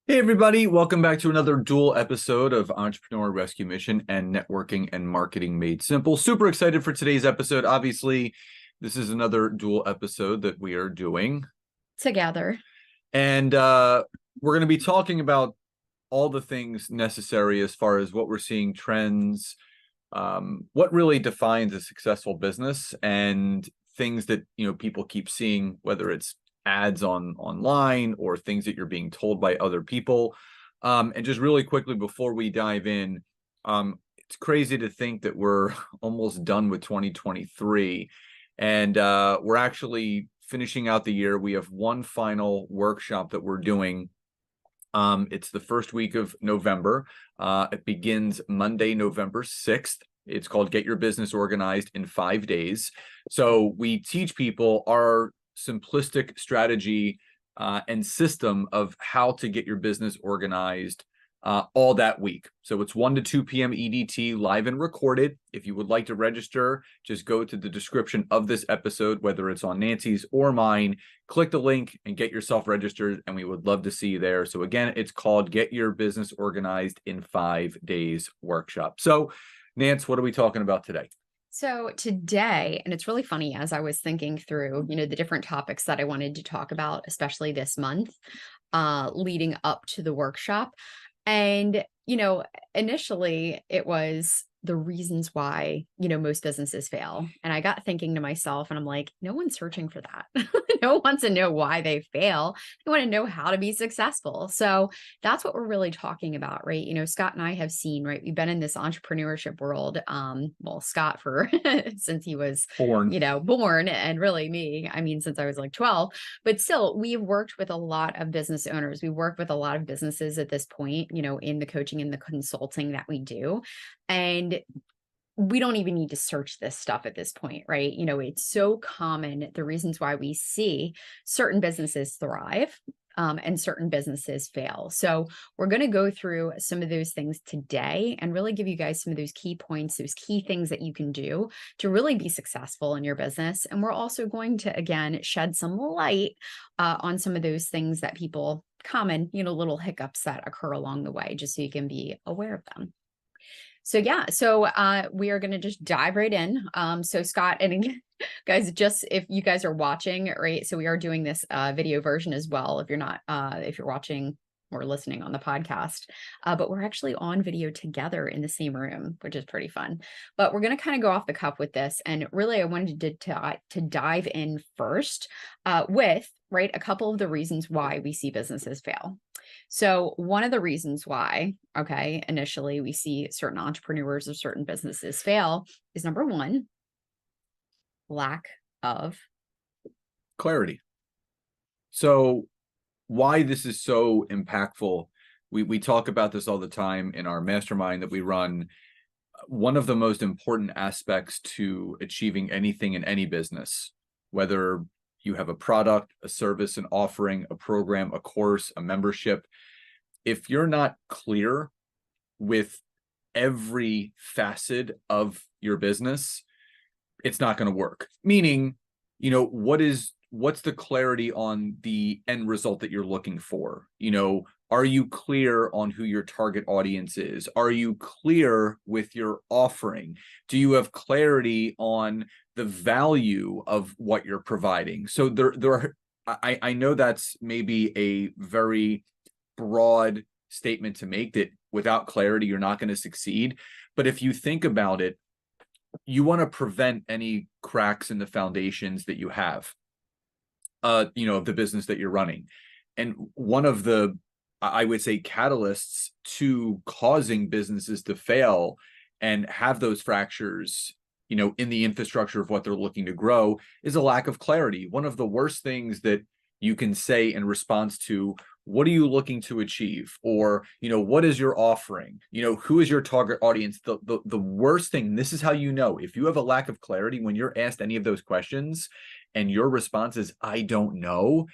Hey everybody, welcome back to another dual episode of Entrepreneur Rescue Mission and Networking and Marketing Made Simple. Super excited for today's episode. Obviously, this is another dual episode that we are doing. Together. And we're going to be talking about all the things necessary as far as what we're seeing, trends, what really defines a successful business, and things that people keep seeing, whether it's ads online or things that you're being told by other people. And just really quickly before we dive in, it's crazy to think that we're almost done with 2023, and we're actually finishing out the year. We have one final workshop that we're doing. It's the first week of November. It begins Monday, November 6th. It's called Get Your Business Organized in 5 days. So we teach people our simplistic strategy and system of how to get your business organized all that week. So it's 1 to 2 p.m. EDT, live and recorded. If you would like to register, just go to the description of this episode, whether it's on Nancy's or mine, click the link and get yourself registered, and we would love to see you there. So again, it's called Get Your Business Organized in 5 days workshop. So Nance, what are we talking about today? So today, and it's really funny as I was thinking through, the different topics that I wanted to talk about, especially this month, leading up to the workshop. And, initially it was the reasons why, most businesses fail. And I got thinking to myself, and I'm like, no one's searching for that. No one wants to know why they fail. They want to know how to be successful. So that's what we're really talking about, right? Scott and I have seen, right? We've been in this entrepreneurship world. Well, Scott for since he was born, and really me, I mean, since I was like 12, but still we've worked with a lot of business owners. We work with a lot of businesses at this point, in the coaching and the consulting that we do. And we don't even need to search this stuff at this point, right? It's so common, the reasons why we see certain businesses thrive and certain businesses fail. So we're going to go through some of those things today and really give you guys some of those key points, those key things that you can do to really be successful in your business. And we're also going to, again, shed some light on some of those things that people common, little hiccups that occur along the way, just so you can be aware of them. So we are going to just dive right in. So Scott, and again, guys, just if you guys are watching, right? So we are doing this video version as well. If you're not, if you're watching or listening on the podcast, but we're actually on video together in the same room, which is pretty fun. But we're going to kind of go off the cuff with this, and really, I wanted to dive in first with right a couple of the reasons why we see businesses fail. So one of the reasons why, initially we see certain entrepreneurs or certain businesses fail is number one, lack of Clarity. So why this is so impactful, we talk about this all the time in our mastermind that we run. One of the most important aspects to achieving anything in any business, whether you have a product, a service, an offering, a program, a course, a membership, if you're not clear with every facet of your business, it's not going to work. Meaning, what's the clarity on the end result that you're looking for? Are you clear on who your target audience is? Are you clear with your offering? Do you have clarity on the value of what you're providing? So I know that's maybe a very broad statement to make, that without clarity, you're not going to succeed. But if you think about it, you want to prevent any cracks in the foundations that you have, of the business that you're running. And one of the, I would say, catalysts to causing businesses to fail and have those fractures, in the infrastructure of what they're looking to grow, is a lack of clarity. One of the worst things that you can say in response to, what are you looking to achieve? Or, what is your offering? Who is your target audience? The worst thing, this is how if you have a lack of clarity when you're asked any of those questions and your response is, I don't know,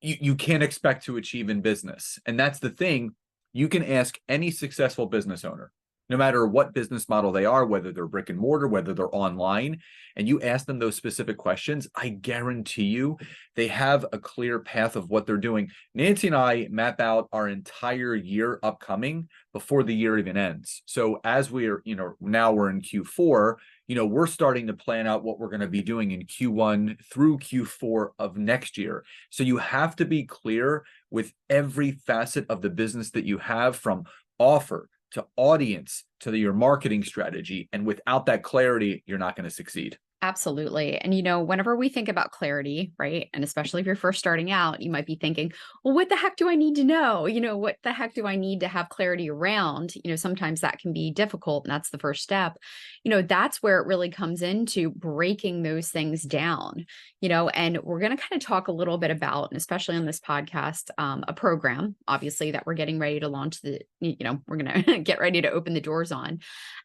you can't expect to achieve in business. And that's the thing. You can ask any successful business owner, no matter what business model they are, whether they're brick and mortar, whether they're online, and you ask them those specific questions, I guarantee you they have a clear path of what they're doing. Nancy and I map out our entire year upcoming before the year even ends. So as we're, now we're in Q4, we're starting to plan out what we're going to be doing in Q1 through Q4 of next year. So you have to be clear with every facet of the business that you have, from offer to audience to your marketing strategy. And without that clarity, you're not going to succeed. Absolutely. And, whenever we think about clarity, right? And especially if you're first starting out, you might be thinking, well, what the heck do I need to know? What the heck do I need to have clarity around? Sometimes that can be difficult. And that's the first step. That's where it really comes into breaking those things down, and we're going to kind of talk a little bit about, and especially on this podcast, a program, obviously, that we're getting ready to launch we're going to get ready to open the doors on.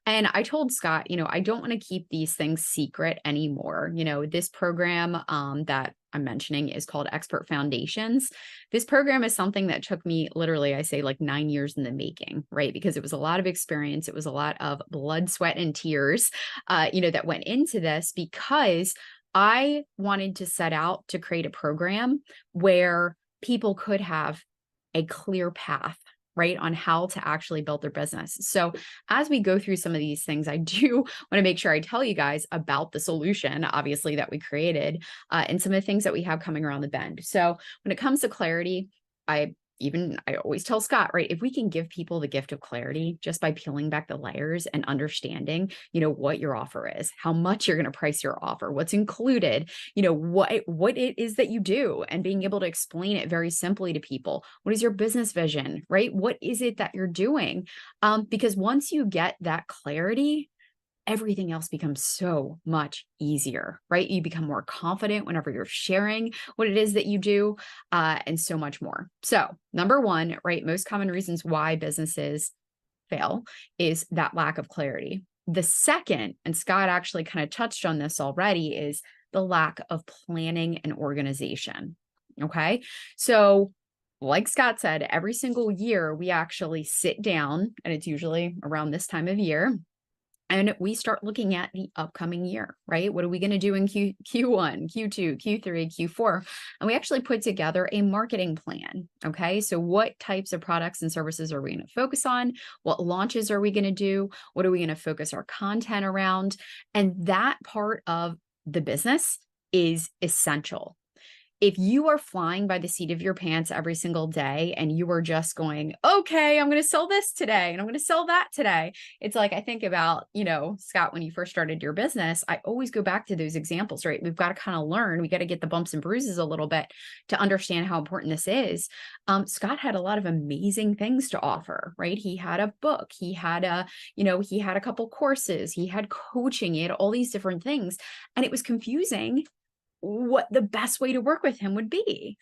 And I told Scott, I don't want to keep these things secret anymore. This program that I'm mentioning is called Expert Foundations. This program is something that took me literally, I say, like 9 years in the making, right? Because it was a lot of experience. It was a lot of blood, sweat, and tears, that went into this, because I wanted to set out to create a program where people could have a clear path, right, on how to actually build their business. So as we go through some of these things, I do want to make sure I tell you guys about the solution, obviously, that we created, and some of the things that we have coming around the bend. So when it comes to clarity, I always tell Scott, right, if we can give people the gift of clarity just by peeling back the layers and understanding, what your offer is, how much you're going to price your offer, what's included, what it is that you do, and being able to explain it very simply to people. What is your business vision, right? What is it that you're doing? Because once you get that clarity, everything else becomes so much easier, right? You become more confident whenever you're sharing what it is that you do, and so much more. So number one, right, most common reasons why businesses fail is that lack of clarity. The second, and Scott actually kind of touched on this already, is the lack of planning and organization. Okay. So like Scott said, every single year we actually sit down, and it's usually around this time of year, and we start looking at the upcoming year, right? What are we going to do in Q1, Q2, Q3, Q4? And we actually put together a marketing plan. Okay. So what types of products and services are we going to focus on? What launches are we going to do? What are we going to focus our content around? And that part of the business is essential. If you are flying by the seat of your pants every single day and you are just going, okay, I'm going to sell this today and I'm going to sell that today. It's like, I think about, Scott, when you first started your business, I always go back to those examples, right? We've got to kind of learn, we got to get the bumps and bruises a little bit to understand how important this is. Scott had a lot of amazing things to offer, right? He had a book, he had he had a couple courses, he had coaching, he had all these different things. And it was confusing what the best way to work with him would be.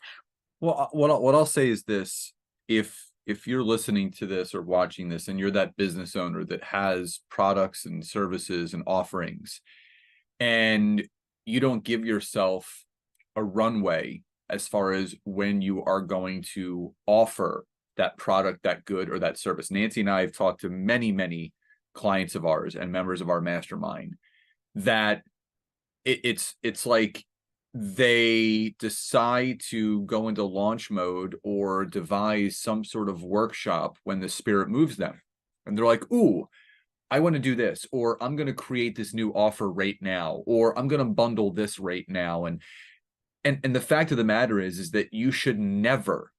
Well, what I'll say is this: if you're listening to this or watching this, and you're that business owner that has products and services and offerings, and you don't give yourself a runway as far as when you are going to offer that product, that good, or that service. Nancy and I have talked to many clients of ours and members of our mastermind that it's like they decide to go into launch mode or devise some sort of workshop when the spirit moves them. And they're like, ooh, I want to do this, or I'm going to create this new offer right now, or I'm going to bundle this right now. And the fact of the matter is that you should never,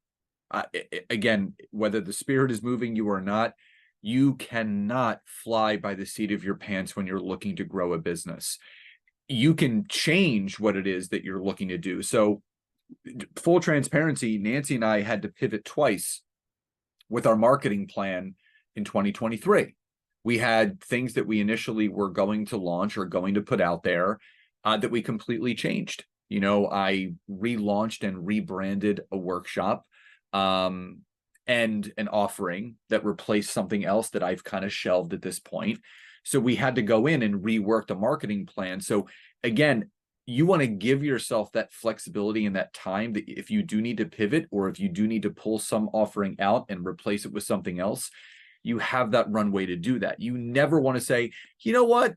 again, whether the spirit is moving you or not, you cannot fly by the seat of your pants when you're looking to grow a business. You can change what it is that you're looking to do. So full transparency, Nancy and I had to pivot twice with our marketing plan in 2023. We had things that we initially were going to launch or going to put out there that we completely changed. I relaunched and rebranded a workshop and an offering that replaced something else that I've kind of shelved at this point. So we had to go in and rework the marketing plan. So again, you want to give yourself that flexibility and that time that if you do need to pivot, or if you do need to pull some offering out and replace it with something else, you have that runway to do that. You never want to say, you know what,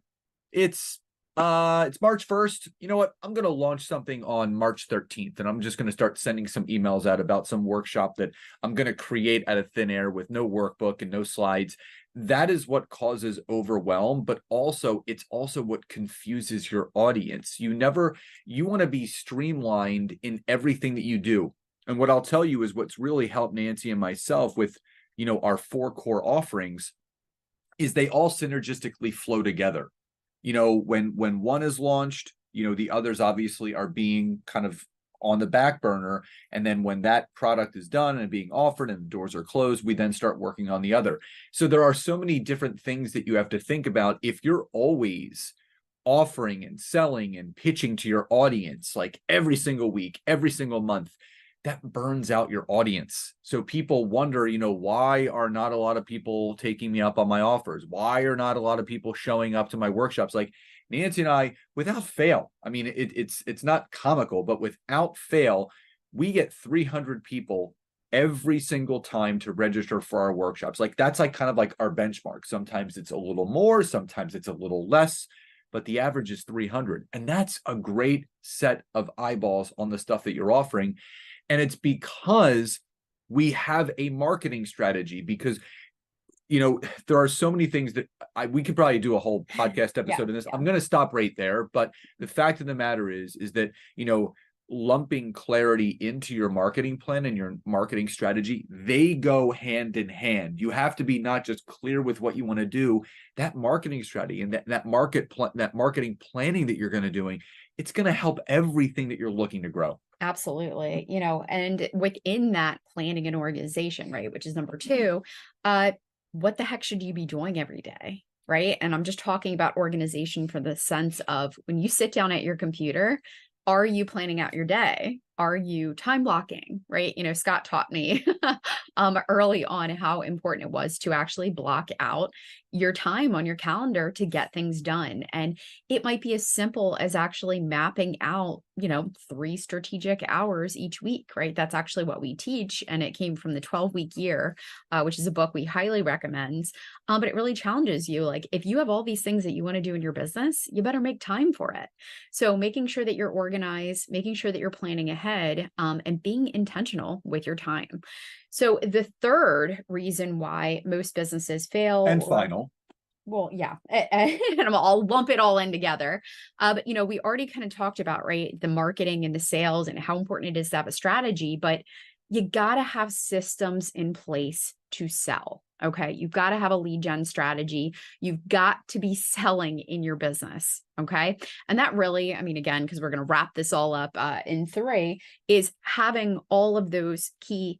it's March 1st. You know what? I'm going to launch something on March 13th, and I'm just going to start sending some emails out about some workshop that I'm going to create out of thin air with no workbook and no slides. That is what causes overwhelm, but also it's also what confuses your audience. You want to be streamlined in everything that you do. And what I'll tell you is what's really helped Nancy and myself with, our 4 core offerings is they all synergistically flow together. When one is launched, the others obviously are being kind of on the back burner. And then when that product is done and being offered and the doors are closed, we then start working on the other. So there are so many different things that you have to think about. If you're always offering and selling and pitching to your audience, like every single week, every single month, that burns out your audience. So people wonder, why are not a lot of people taking me up on my offers? Why are not a lot of people showing up to my workshops? Like Nancy and I, without fail, I mean, it's not comical, but without fail, we get 300 people every single time to register for our workshops. Like that's like kind of like our benchmark. Sometimes it's a little more, sometimes it's a little less, but the average is 300. And that's a great set of eyeballs on the stuff that you're offering. And it's because we have a marketing strategy, because, there are so many things that we could probably do a whole podcast episode in this. Yeah. I'm going to stop right there. But the fact of the matter is that, lumping clarity into your marketing plan and your marketing strategy, they go hand in hand. You have to be not just clear with what you want to do, that marketing strategy and that marketing planning that you're going to doing, it's going to help everything that you're looking to grow. Absolutely. And within that planning and organization, right, which is number 2, what the heck should you be doing every day? Right. And I'm just talking about organization for the sense of when you sit down at your computer, are you planning out your day? Are you time blocking? Right. Scott taught me early on how important it was to actually block out your time on your calendar to get things done. And it might be as simple as actually mapping out, 3 strategic hours each week, right? That's actually what we teach. And it came from the 12-week year, which is a book we highly recommend. But it really challenges you. Like if you have all these things that you want to do in your business, you better make time for it. So making sure that you're organized, making sure that you're planning ahead, and being intentional with your time. So the third reason why most businesses fail, and final. Well, yeah, and I'll lump it all in together. But we already kind of talked about, right, the marketing and the sales and how important it is to have a strategy, but you got to have systems in place to sell. Okay. You've got to have a lead gen strategy. You've got to be selling in your business. Okay. And that really, again, because we're going to wrap this all up in 3, is having all of those key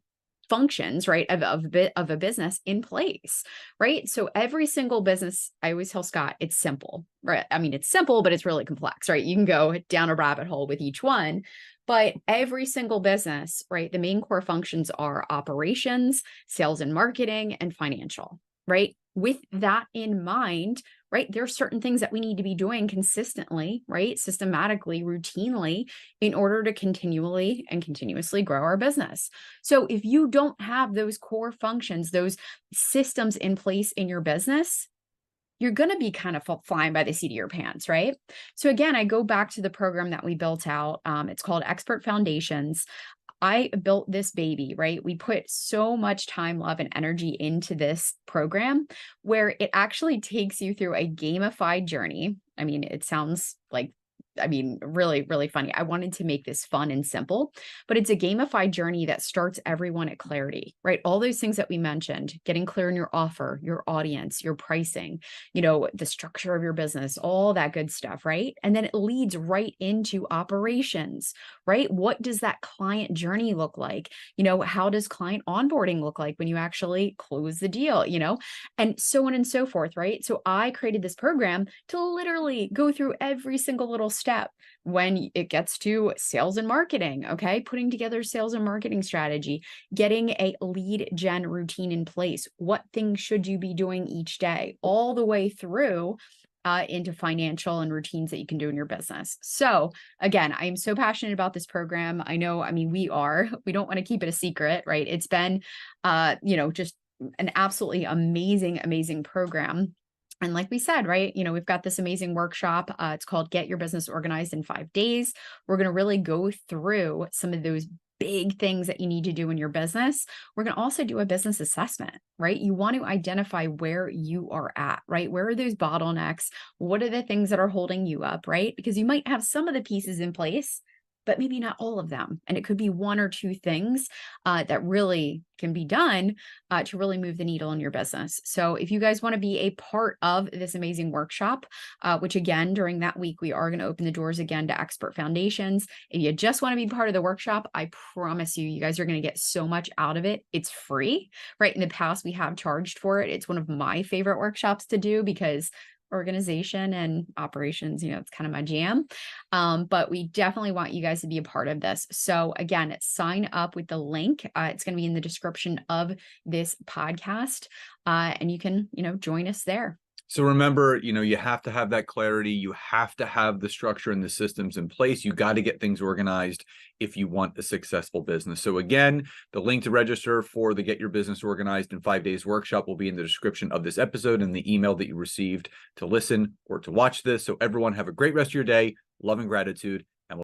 functions, right, of a business in place, right? So every single business, I always tell Scott, it's simple, right? It's simple, but it's really complex, right? You can go down a rabbit hole with each one, but every single business, right, the main core functions are operations, sales and marketing, and financial, right? With that in mind, right, there are certain things that we need to be doing consistently, right, systematically, routinely, in order to continuously grow our business. So if you don't have those core functions, those systems in place in your business, you're going to be kind of flying by the seat of your pants, right? So again, I go back to the program that we built out. It's called Expert Foundations. I built this baby, right? We put so much time, love, and energy into this program where it actually takes you through a gamified journey. It sounds like, really, really funny. I wanted to make this fun and simple, but it's a gamified journey that starts everyone at clarity, right? All those things that we mentioned, getting clear in your offer, your audience, your pricing, the structure of your business, all that good stuff, right? And then it leads right into operations, right? What does that client journey look like? How does client onboarding look like when you actually close the deal, and so on and so forth, right? So I created this program to literally go through every single little step when it gets to sales and marketing, okay? Putting together sales and marketing strategy, getting a lead gen routine in place. What things should you be doing each day, all the way through into financial and routines that you can do in your business. So again, I am so passionate about this program. I know, we don't want to keep it a secret, right? It's been, just an absolutely amazing, amazing program. And like we said, right, we've got this amazing workshop. It's called Get Your Business Organized in 5 Days. We're going to really go through some of those big things that you need to do in your business. We're going to also do a business assessment, right? You want to identify where you are at, right? Where are those bottlenecks? What are the things that are holding you up, right? Because you might have some of the pieces in place, but maybe not all of them. And it could be 1 or 2 things that really can be done to really move the needle in your business. So if you guys want to be a part of this amazing workshop, which again, during that week, we are going to open the doors again to expert foundations. If you just want to be part of the workshop, I promise you, you guys are going to get so much out of it. It's free, right? In the past, we have charged for it. It's one of my favorite workshops to do because organization and operations, it's kind of my jam. But we definitely want you guys to be a part of this. So again, sign up with the link. It's going to be in the description of this podcast. And you can, join us there. So remember, you have to have that clarity. You have to have the structure and the systems in place. You got to get things organized if you want a successful business. So again, the link to register for the Get Your Business Organized in 5 Days workshop will be in the description of this episode and the email that you received to listen or to watch this. So everyone have a great rest of your day. Love and gratitude.